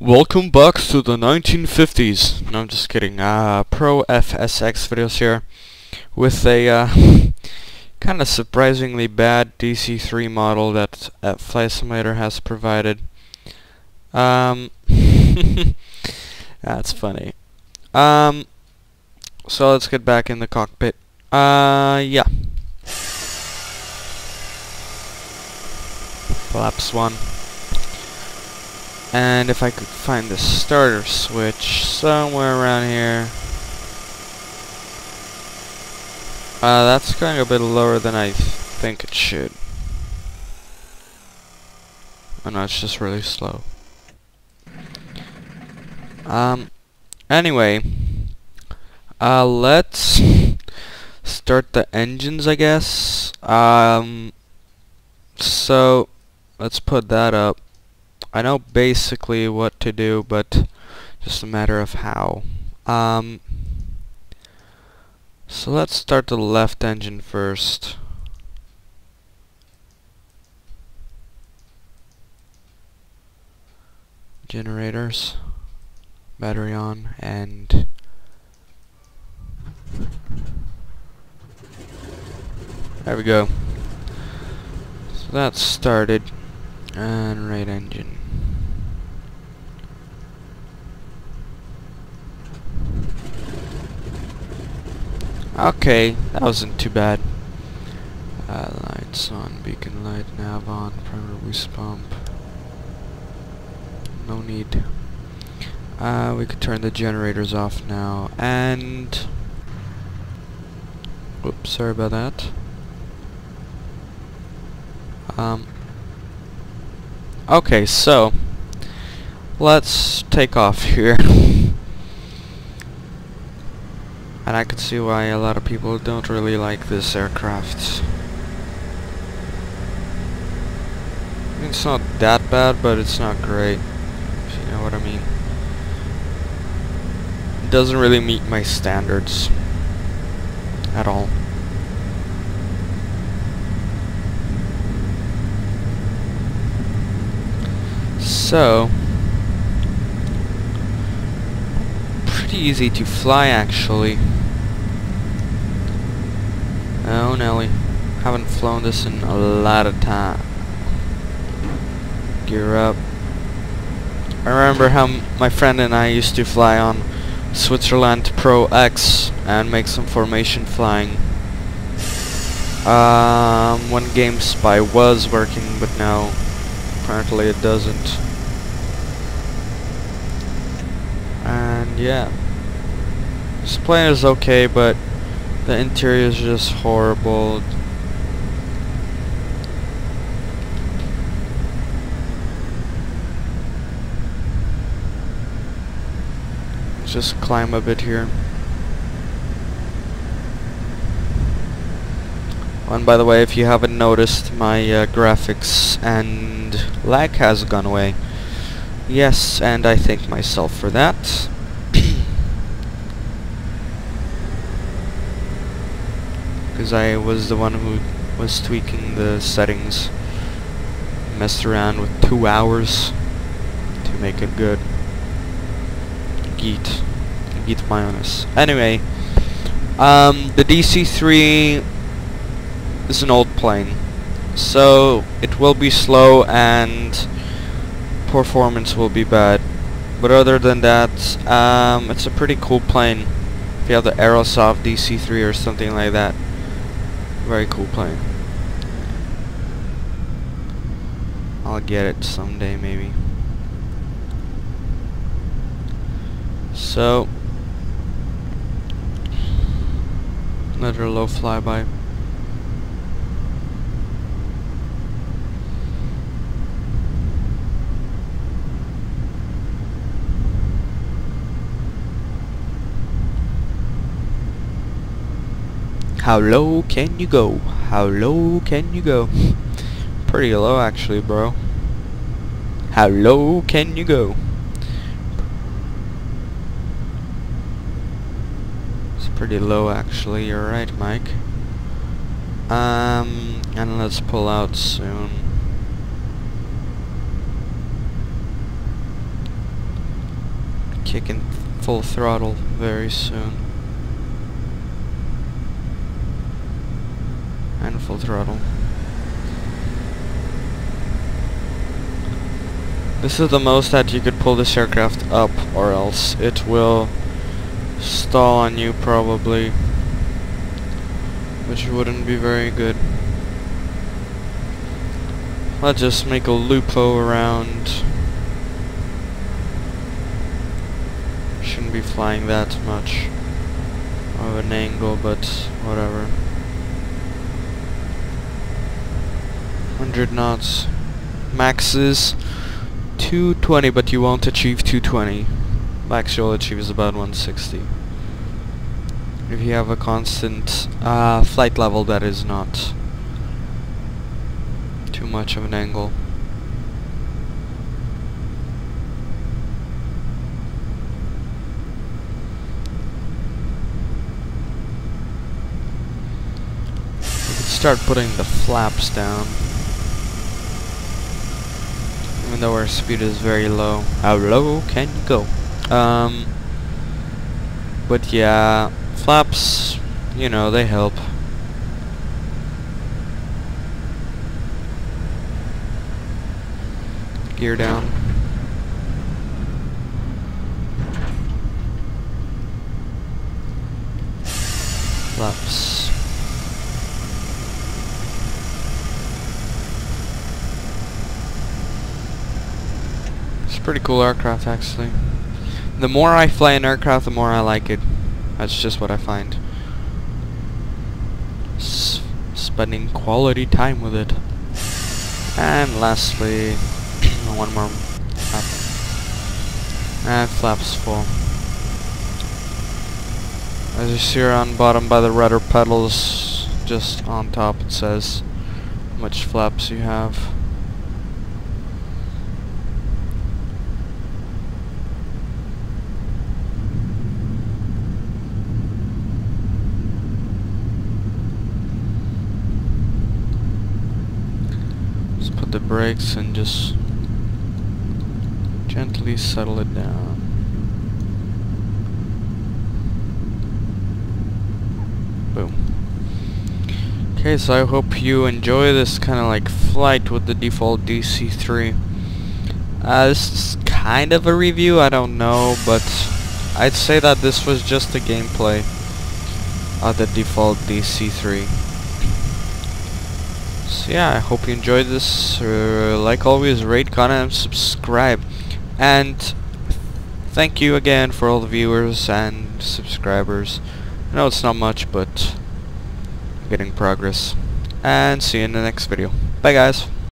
Welcome back to the 1950s. No, I'm just kidding. Pro FSX videos here with a kind of surprisingly bad DC-3 model that Flight Simulator has provided. That's funny. So let's get back in the cockpit. Yeah. Flaps 1. And if I could find the starter switch somewhere around here. That's going a bit lower than I think it should. Oh no, it's just really slow. Anyway. Let's start the engines, I guess. So, let's put that up. I know basically what to do, but just a matter of how. So let's start the left engine first. Generators, battery on, and there we go. So that's started. And right engine. Okay, that wasn't too bad. Lights on, beacon light, nav on, primary boost pump. No need. We could turn the generators off now, and oops, sorry about that. Okay, so let's take off here. And I could see why a lot of people don't really like this aircraft. I mean, it's not that bad, but it's not great, if you know what I mean. It doesn't really meet my standards at all. So, pretty easy to fly actually. Oh Nelly, haven't flown this in a lot of time. Gear up. I remember how my friend and I used to fly on Switzerland Pro X and make some formation flying. When GameSpy was working, but now apparently it doesn't. And yeah, this plane is okay, but the interior is just horrible. Let's just climb a bit here. And by the way, if you haven't noticed, my graphics and lag has gone away. Yes, and I thank myself for that. Because I was the one who was tweaking the settings. Messed around with 2 hours to make it good. Geet mayonnaise. Anyway, the DC-3 is an old plane, so it will be slow and performance will be bad, but other than that, it's a pretty cool plane. If you have the Aerosoft DC-3 or something like that, very cool plane. I'll get it someday maybe. So another low flyby. How low can you go? How low can you go? Pretty low actually, bro. How low can you go? It's pretty low actually, you're right, Mike. And let's pull out soon. kicking full throttle very soon. And full throttle. This is the most that you could pull this aircraft up, or else it will stall on you probably, which wouldn't be very good. Let's just make a loopo around. Shouldn't be flying that much of an angle, but whatever. 100 knots. Max is 220, but you won't achieve 220. Max you'll achieve is about 160. If you have a constant flight level that is not too much of an angle. We could start putting the flaps down. Even though our speed is very low. How low can you go? But yeah, flaps, you know, they help. Gear down. Flaps. It's a pretty cool aircraft actually. The more I fly an aircraft, the more I like it. That's just what I find. Spending quality time with it. And lastly, one more flap. And flaps full. As you see here on bottom by the rudder pedals, just on top it says how much flaps you have. Just put the brakes and just gently settle it down. Boom. Okay, so I hope you enjoy this kind of like flight with the default DC-3. This is kind of a review, I don't know, but I'd say that this was just a gameplay of the default DC-3. So yeah, I hope you enjoyed this. Like always, rate, comment, and subscribe. And thank you again for all the viewers and subscribers. I know it's not much, but getting progress. And see you in the next video. Bye guys.